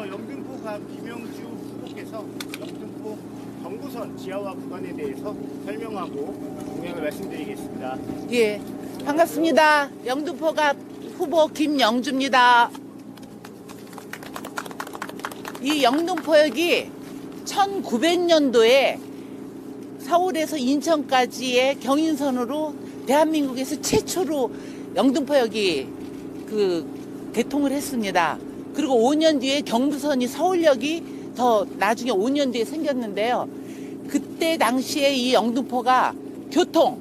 먼저 영등포갑 김영주 후보께서 영등포 경부선 지하화 구간에 대해서 설명하고 공약을 말씀드리겠습니다. 예, 반갑습니다. 영등포갑 후보 김영주입니다. 이 영등포역이 1900년도에 서울에서 인천까지의 경인선으로 대한민국에서 최초로 영등포역이 개통을 했습니다. 그리고 5년 뒤에 경부선이 서울역이 더 나중에 5년 뒤에 생겼는데요. 그때 당시에 이 영등포가 교통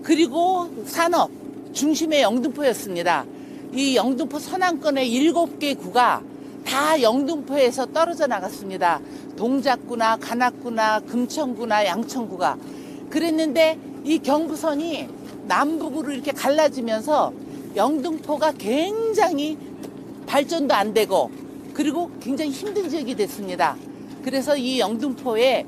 그리고 산업 중심의 영등포였습니다. 이 영등포 서남권의 7개 구가 다 영등포에서 떨어져 나갔습니다. 동작구나 관악구나 금천구나 양천구가. 그랬는데 이 경부선이 남북으로 이렇게 갈라지면서 영등포가 굉장히 발전도 안 되고 그리고 굉장히 힘든 지역이 됐습니다. 그래서 이 영등포에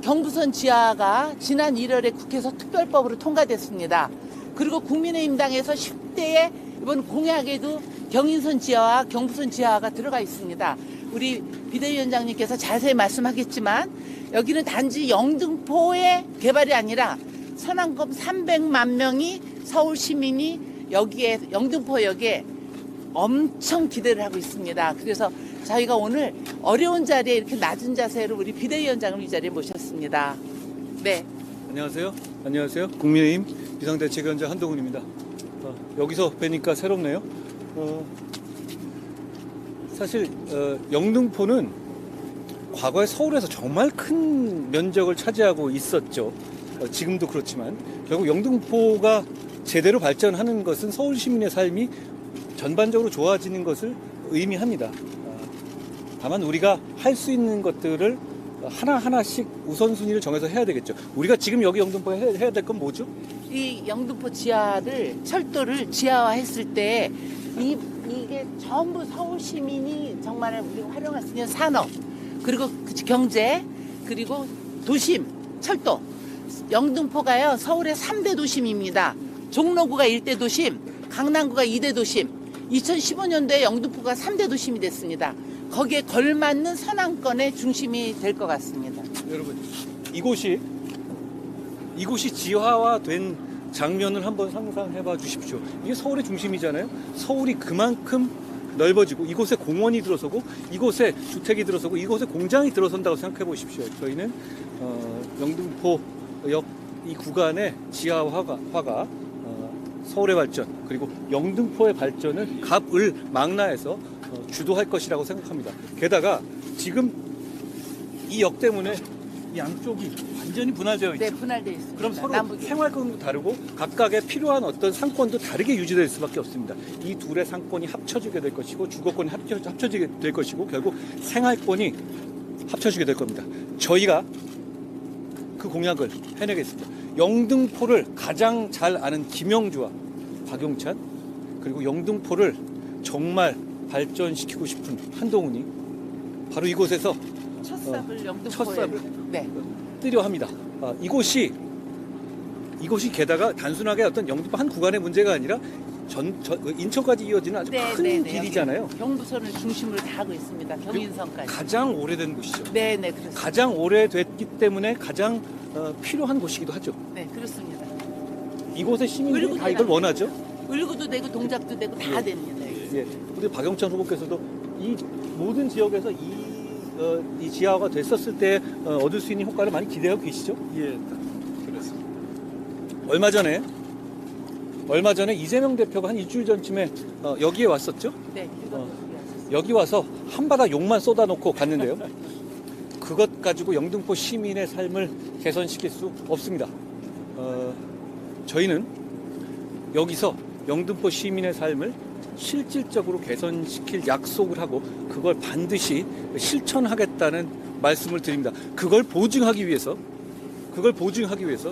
경부선 지하가 지난 1월에 국회에서 특별법으로 통과됐습니다. 그리고 국민의힘당에서 10대의 이번 공약에도 경인선 지하와 경부선 지하가 들어가 있습니다. 우리 비대위원장님께서 자세히 말씀하겠지만 여기는 단지 영등포의 개발이 아니라 서남권 300만 명이 서울 시민이 여기에 영등포역에 엄청 기대를 하고 있습니다. 그래서 저희가 오늘 어려운 자리에 이렇게 낮은 자세로 우리 비대위원장을 이 자리에 모셨습니다. 네. 안녕하세요. 안녕하세요. 국민의힘 비상대책위원장 한동훈입니다. 여기서 뵈니까 새롭네요. 사실 영등포는 과거에 서울에서 정말 큰 면적을 차지하고 있었죠. 지금도 그렇지만 결국 영등포가 제대로 발전하는 것은 서울 시민의 삶이 전반적으로 좋아지는 것을 의미합니다. 다만 우리가 할 수 있는 것들을 하나하나씩 우선순위를 정해서 해야 되겠죠. 우리가 지금 여기 영등포에 해야 될 건 뭐죠? 이 영등포 지하를 철도를 지하화했을 때 이게 전부 서울 시민이 정말 우리가 활용할 수 있는 산업 그리고 경제 그리고 도심 철도 영등포가요 서울의 3대 도심입니다. 종로구가 1대 도심, 강남구가 2대 도심. 2015년도에 영등포가 3대 도심이 됐습니다. 거기에 걸맞는 서남권의 중심이 될 것 같습니다. 여러분 이곳이 지하화된 장면을 한번 상상해 봐 주십시오. 이게 서울의 중심이잖아요. 서울이 그만큼 넓어지고 이곳에 공원이 들어서고 이곳에 주택이 들어서고 이곳에 공장이 들어선다고 생각해 보십시오. 저희는 영등포역 이 구간의 지하화가 서울의 발전 그리고 영등포의 발전을 갑을 망라해서 주도할 것이라고 생각합니다. 게다가 지금 이 역 때문에 이 양쪽이 완전히 분할되어 있죠. 네, 분할되어 있습니다. 그럼 서로 남북이. 생활권도 다르고 각각의 필요한 어떤 상권도 다르게 유지될 수밖에 없습니다. 이 둘의 상권이 합쳐지게 될 것이고 주거권이 합쳐지게 될 것이고 결국 생활권이 합쳐지게 될 겁니다. 저희가 그 공약을 해내겠습니다. 영등포를 가장 잘 아는 김영주와 박용찬 그리고 영등포를 정말 발전시키고 싶은 한동훈이 바로 이곳에서 첫삽을 영등포에 첫삽을 네. 뜨려 합니다. 이곳이 게다가 단순하게 어떤 영등포 한 구간의 문제가 아니라 인천까지 이어지는 아주 큰 길이잖아요. 경부선을 중심으로 다 하고 있습니다. 경인선까지. 가장 오래된 곳이죠. 네, 그렇습니다. 가장 오래됐기 때문에 가장 필요한 곳이기도 하죠. 네, 그렇습니다. 이곳의 시민들이 다 이걸 원하죠. 울고도 되고 동작도 되고 다 됩니다. 예, 우리 박영찬 후보께서도 이 모든 지역에서 이 지하화가 됐었을 때 얻을 수 있는 효과를 많이 기대하고 계시죠? 예, 그렇습니다. 얼마 전에 이재명 대표가 한 일주일 전쯤에 여기에 왔었죠? 네, 여기 와서 한바다 욕만 쏟아놓고 갔는데요. 그것 가지고 영등포 시민의 삶을 개선시킬 수 없습니다. 저희는 여기서 영등포 시민의 삶을 실질적으로 개선시킬 약속을 하고 그걸 반드시 실천하겠다는 말씀을 드립니다. 그걸 보증하기 위해서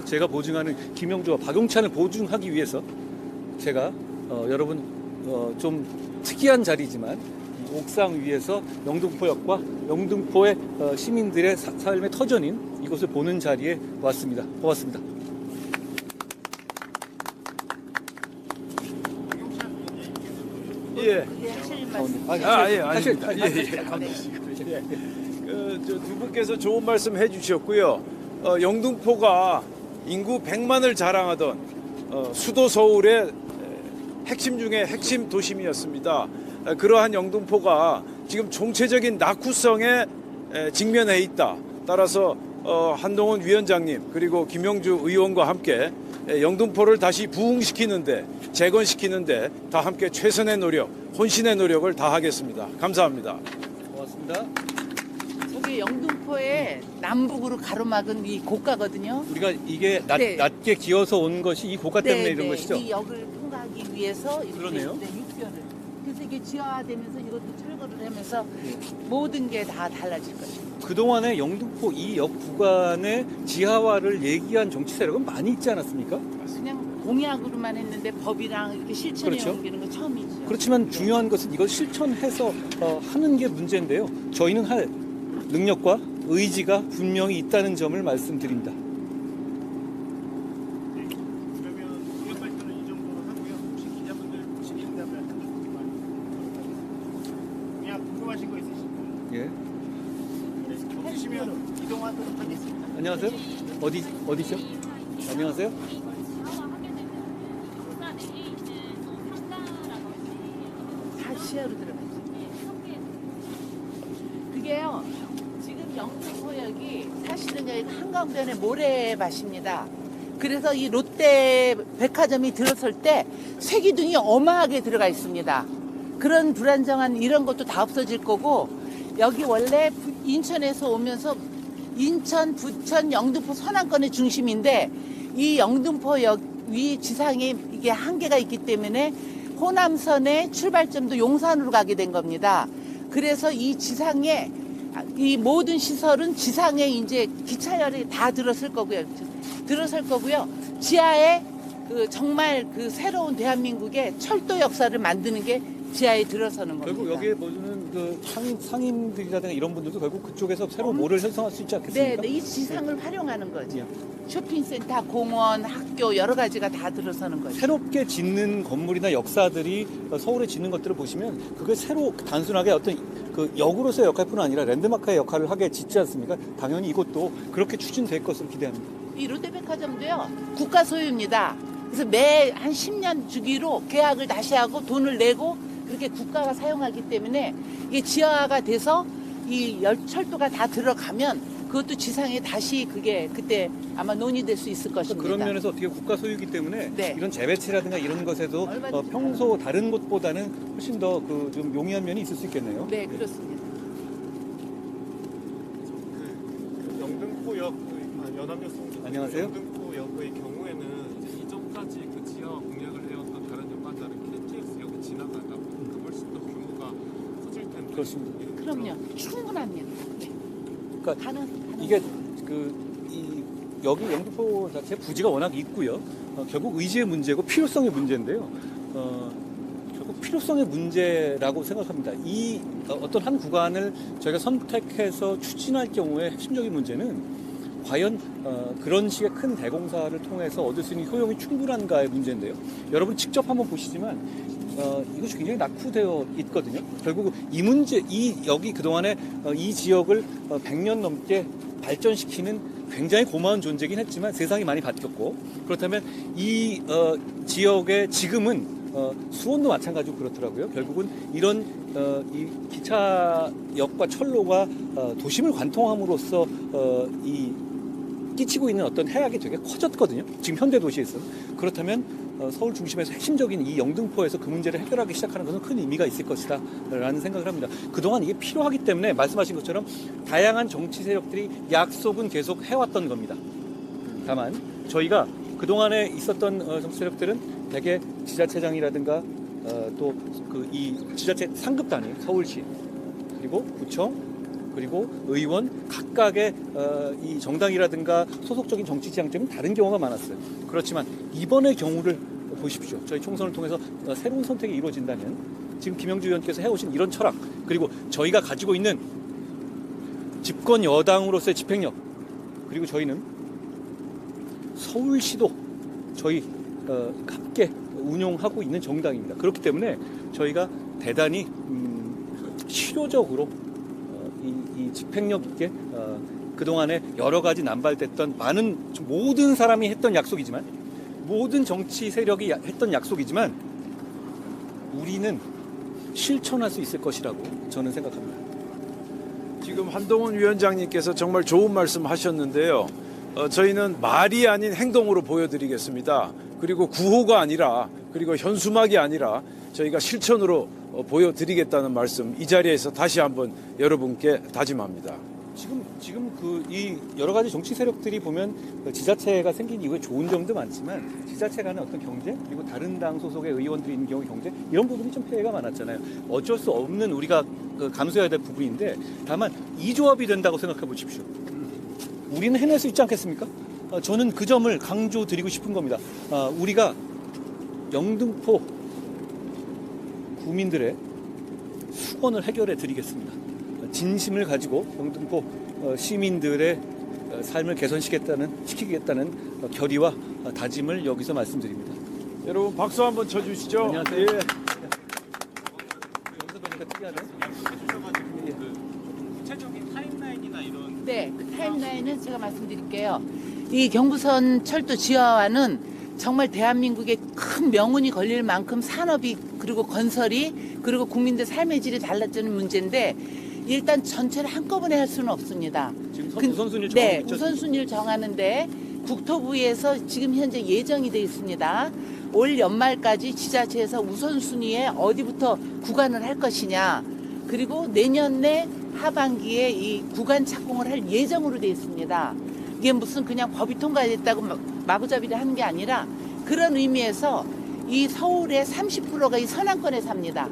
제가 보증하는 김영주와 박용찬을 보증하기 위해서 제가 여러분 좀 특이한 자리지만 옥상 위에서 영등포역과 영등포의 시민들의 삶의 터전인 이곳을 보는 자리에 왔습니다. 고맙습니다. 예. 확실히 사실 두 분께서 좋은 말씀 해주셨고요. 영등포가 인구 100만을 자랑하던 수도 서울의 핵심 중에 핵심 도심이었습니다. 그러한 영등포가 지금 총체적인 낙후성에 직면해 있다. 따라서 한동훈 위원장님 그리고 김영주 의원과 함께 영등포를 다시 부흥시키는데 재건시키는데 다 함께 최선의 노력, 혼신의 노력을 다하겠습니다. 감사합니다. 고맙습니다. 저기 영등포의 남북으로 가로막은 이 고가거든요. 우리가 이게 네. 낮게 기어서 온 것이 이 고가 때문에 이런 것이죠? 이 역을 통과하기 위해서 이렇게 그러네요. 육변을. 그래서 이게 지하화되면서 이것도 철거를 하면서 모든 게 다 달라질 것입니다. 그동안에 영등포 이 역 구간의 지하화를 얘기한 정치 세력은 많이 있지 않았습니까? 그냥 공약으로만 했는데 법이랑 이렇게 실천에 그렇죠. 옮기는 건 처음이죠. 그렇지만 중요한 것은 이걸 실천해서 하는 게 문제인데요. 저희는 할 능력과 의지가 분명히 있다는 점을 말씀드립니다. 그러면 공약 발표는 이 정도로 하고요. 혹시 기자분들 질의응답을 한 분만 그냥 궁금하신 거 있으시면 예. 없으시면 이동하도록 하겠습니다. 안녕하세요. 어디죠? 안녕하세요. 다 시야로 들어가죠. 그게요. 지금 영등포역이 사실은 여기가 한강변의 모래밭입니다. 그래서 이 롯데 백화점이 들어설 때 쇠기둥이 어마하게 들어가 있습니다. 그런 불안정한 이런 것도 다 없어질 거고 여기 원래 인천에서 오면서 인천, 부천, 영등포 서남권의 중심인데 이 영등포역 위 지상에 이게 한계가 있기 때문에 호남선의 출발점도 용산으로 가게 된 겁니다. 그래서 이 지상에 이 모든 시설은 지상에 이제 기차열이 다 들어설 거고요. 지하에 정말 새로운 대한민국의 철도 역사를 만드는 게 지하에 들어서는 겁니다. 결국 여기에 모두는 상인들이라든가 이런 분들도 결국 그쪽에서 새로운 모를 형성할 수 있지 않겠습니까? 네, 이 지상을 활용하는 거죠. 예. 쇼핑센터, 공원, 학교 여러 가지가 다 들어서는 거죠. 새롭게 짓는 건물이나 역사들이 서울에 짓는 것들을 보시면 그게 새로 단순하게 어떤 그 역으로서의 역할뿐 아니라 랜드마크의 역할을 하게 짓지 않습니까? 당연히 이것도 그렇게 추진될 것으로 기대합니다. 이 롯데백화점도요, 국가 소유입니다. 그래서 매 한 10년 주기로 계약을 다시 하고 돈을 내고 그렇게 국가가 사용하기 때문에 이게 지하화가 돼서 이 철도가 다 들어가면 그것도 지상에 다시 그게 그때 아마 논의될 수 있을 것입니다. 그런 면에서 어떻게 국가 소유이기 때문에 네. 이런 재배치라든가 이런 것에도 얼마든지 평소 다른 곳보다는 훨씬 더 좀 용이한 면이 있을 수 있겠네요. 네, 그렇습니다. 영등포역 연합뉴스 안녕하세요. 영등포역의 경우에는 이제 이전까지 그 지하 공약을 해왔던 다른 역과 다른 KTX역이 지나가다 보니까 훨씬 더 규모가 커질 텐데. 그렇습니다. 그럼요, 충분합니다. 네. 그러니까 가능. 이게 여기 영등포 자체 부지가 워낙 있고요. 결국 의지의 문제고 필요성의 문제인데요. 결국 필요성의 문제라고 생각합니다. 이 어떤 한 구간을 저희가 선택해서 추진할 경우에 핵심적인 문제는 과연 그런 식의 큰 대공사를 통해서 얻을 수 있는 효용이 충분한가의 문제인데요. 여러분 직접 한번 보시지만 이것이 굉장히 낙후되어 있거든요. 결국 이 문제, 여기 그동안에 이 지역을 100년 넘게 발전시키는 굉장히 고마운 존재긴 했지만 세상이 많이 바뀌었고, 그렇다면 이 지역의 지금은 수원도 마찬가지고 그렇더라고요. 결국은 이런 이 기차역과 철로가 도심을 관통함으로써 끼치고 있는 어떤 해악이 되게 커졌거든요. 지금 현대 도시에서. 그렇다면 서울 중심에서 핵심적인 이 영등포에서 그 문제를 해결하기 시작하는 것은 큰 의미가 있을 것이다 라는 생각을 합니다. 그동안 이게 필요하기 때문에 말씀하신 것처럼 다양한 정치 세력들이 약속은 계속 해왔던 겁니다. 다만 저희가 그동안에 있었던 정치 세력들은 대개 지자체장이라든가 또 이 지자체 상급 단위 서울시 그리고 구청 그리고 의원 각각의 이 정당이라든가 소속적인 정치 지향점은 다른 경우가 많았어요. 그렇지만 이번의 경우를 보십시오. 저희 총선을 통해서 새로운 선택이 이루어진다면 지금 김영주 의원께서 해오신 이런 철학 그리고 저희가 가지고 있는 집권 여당으로서의 집행력 그리고 저희는 서울시도 저희 함께 운용하고 있는 정당입니다. 그렇기 때문에 저희가 대단히 실효적으로 이 집행력 있게 그동안에 여러 가지 남발됐던 모든 사람이 했던 약속이지만, 모든 정치 세력이 했던 약속이지만 우리는 실천할 수 있을 것이라고 저는 생각합니다. 지금 한동훈 위원장님께서 정말 좋은 말씀 하셨는데요. 저희는 말이 아닌 행동으로 보여드리겠습니다. 그리고 구호가 아니라, 그리고 현수막이 아니라 저희가 실천으로 보여드리겠다는 말씀 이 자리에서 다시 한번 여러분께 다짐합니다. 지금 이 여러 가지 정치 세력들이 보면 지자체가 생긴 이후에 좋은 점도 많지만, 지자체 간의 어떤 경제, 그리고 다른 당 소속의 의원들이 있는 경우 경제, 이런 부분이 좀 폐해가 많았잖아요. 어쩔 수 없는 우리가 감수해야 될 부분인데, 다만 이 조합이 된다고 생각해 보십시오. 우리는 해낼 수 있지 않겠습니까? 저는 그 점을 강조드리고 싶은 겁니다. 우리가 영등포 구민들의 수건을 해결해 드리겠습니다. 진심을 가지고 영등포 시민들의 삶을 개선시키겠다는 결의와 다짐을 여기서 말씀드립니다. 여러분 박수 한번 쳐주시죠. 안녕하세요. 예. 여기서 보니까 특이하네. 구체적인 타임라인이나 이런 네, 그 타임라인은 제가 말씀드릴게요. 이 경부선 철도 지하화는 정말 대한민국에 큰 명운이 걸릴 만큼 산업이, 그리고 건설이, 그리고 국민들 삶의 질이 달라지는 문제인데, 일단 전체를 한꺼번에 할 수는 없습니다. 지금 그- 우선순위를 네, 정하고 있죠. 우선순위를 정하는데 국토부에서 지금 현재 예정이 되어 있습니다. 올 연말까지 지자체에서 우선순위에 어디부터 구간을 할 것이냐, 그리고 내년내 하반기에 이 구간 착공을 할 예정으로 되어 있습니다. 이게 무슨 그냥 법이 통과됐다고 마구잡이를 하는 게 아니라, 그런 의미에서 이 서울의 30%가 이 서남권에 삽니다.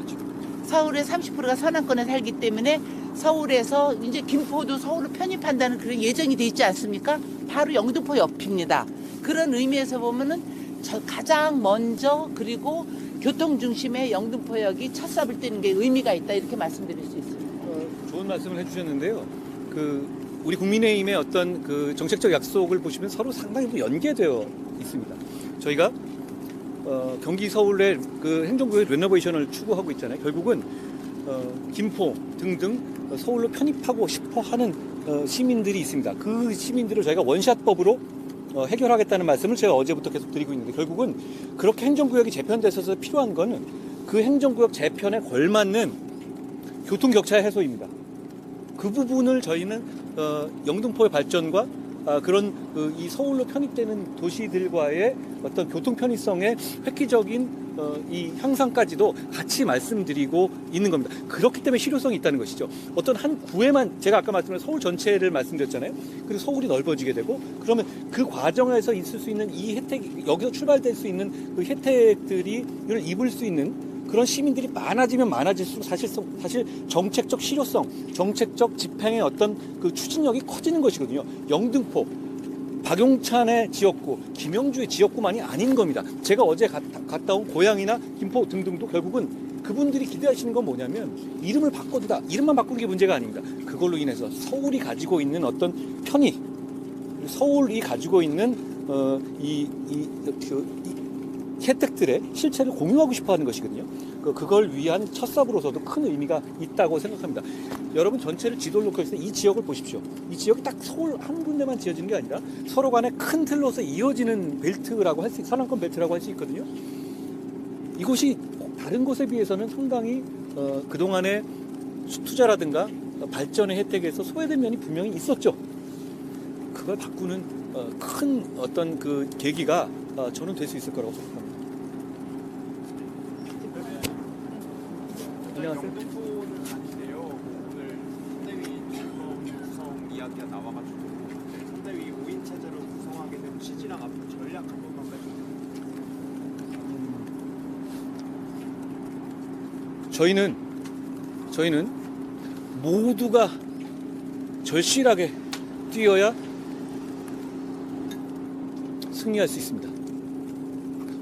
서울의 30%가 서남권에 살기 때문에 서울에서 이제 김포도 서울로 편입한다는 그런 예정이 돼 있지 않습니까? 바로 영등포 옆입니다. 그런 의미에서 보면은 가장 먼저, 그리고 교통 중심의 영등포역이 첫 삽을 떼는 게 의미가 있다, 이렇게 말씀드릴 수 있습니다. 좋은 말씀을 해주셨는데요. 우리 국민의힘의 어떤 정책적 약속을 보시면 서로 상당히 연계되어 있습니다. 저희가 경기 서울의 행정구역 레노베이션을 추구하고 있잖아요. 결국은 김포 등등 서울로 편입하고 싶어 하는 시민들이 있습니다. 그 시민들을 저희가 원샷법으로 해결하겠다는 말씀을 제가 어제부터 계속 드리고 있는데, 결국은 그렇게 행정구역이 재편돼서 필요한 거는 그 행정구역 재편에 걸맞는 교통격차 해소입니다. 그 부분을 저희는 영등포의 발전과 그런 이 서울로 편입되는 도시들과의 어떤 교통 편의성의 획기적인 이 향상까지도 같이 말씀드리고 있는 겁니다. 그렇기 때문에 실효성이 있다는 것이죠. 어떤 한 구에만, 제가 아까 말씀드린 서울 전체를 말씀드렸잖아요. 그리고 서울이 넓어지게 되고, 그러면 그 과정에서 있을 수 있는 이 혜택, 여기서 출발될 수 있는 그 혜택들을 입을 수 있는 그런 시민들이 많아지면 많아질수록 사실 정책적 실효성, 정책적 집행의 어떤 그 추진력이 커지는 것이거든요. 영등포, 박용찬의 지역구, 김영주의 지역구만이 아닌 겁니다. 제가 어제 갔다 온 고양이나 김포 등등도 결국은 그분들이 기대하시는 건 뭐냐면, 이름을 바꿔두다, 이름만 바꾸는 게 문제가 아닙니다. 그걸로 인해서 서울이 가지고 있는 어떤 편의, 서울이 가지고 있는 이 혜택들의 실체를 공유하고 싶어 하는 것이거든요. 그걸 위한 첫 삽으로서도 큰 의미가 있다고 생각합니다. 여러분 전체를 지도를 놓고 있을 때 이 지역을 보십시오. 이 지역이 딱 서울 한 군데만 지어지는 게 아니라 서로 간에 큰 틀로서 이어지는 벨트라고 할 수, 서남권 벨트라고 할 수 있거든요. 이곳이 다른 곳에 비해서는 상당히 그동안의 투자라든가 발전의 혜택에서 소외된 면이 분명히 있었죠. 그걸 바꾸는 큰 어떤 그 계기가 저는 될 수 있을 거라고 생각합니다. 안녕하세요. 영등포는 아닌데요. 오늘 선대위 구성 이야기가 나와가지고 선대위 5인 체제로 구성하게 된 취지랑 앞으로 전략 한 번만 말씀해 주세요. 저희는 모두가 절실하게 뛰어야 승리할 수 있습니다.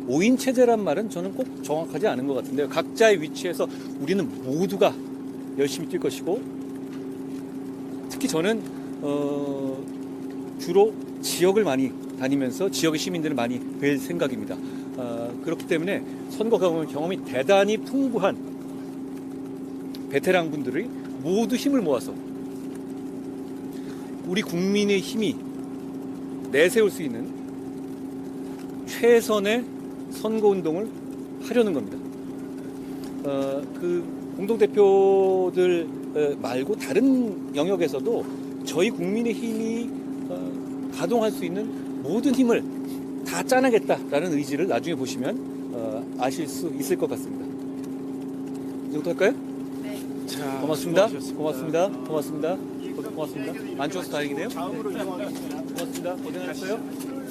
5인 체제란 말은 저는 꼭 정확하지 않은 것 같은데요. 각자의 위치에서 우리는 모두가 열심히 뛸 것이고, 특히 저는 주로 지역을 많이 다니면서 지역의 시민들을 많이 뵐 생각입니다. 그렇기 때문에 선거 경험이 대단히 풍부한 베테랑 분들이 모두 힘을 모아서 우리 국민의 힘이 내세울 수 있는 최선의 선거운동을 하려는 겁니다. 그 공동대표들 말고 다른 영역에서도 저희 국민의 힘이 가동할 수 있는 모든 힘을 다 짜내겠다라는 의지를 나중에 보시면 아실 수 있을 것 같습니다. 이 정도 할까요? 자, 고맙습니다. 수고하셨습니다. 고맙습니다. 고맙습니다. 고맙습니다. 안 죽어서 다행이네요. 다음으로 이동하겠습니다. 고맙습니다. 고생하셨어요.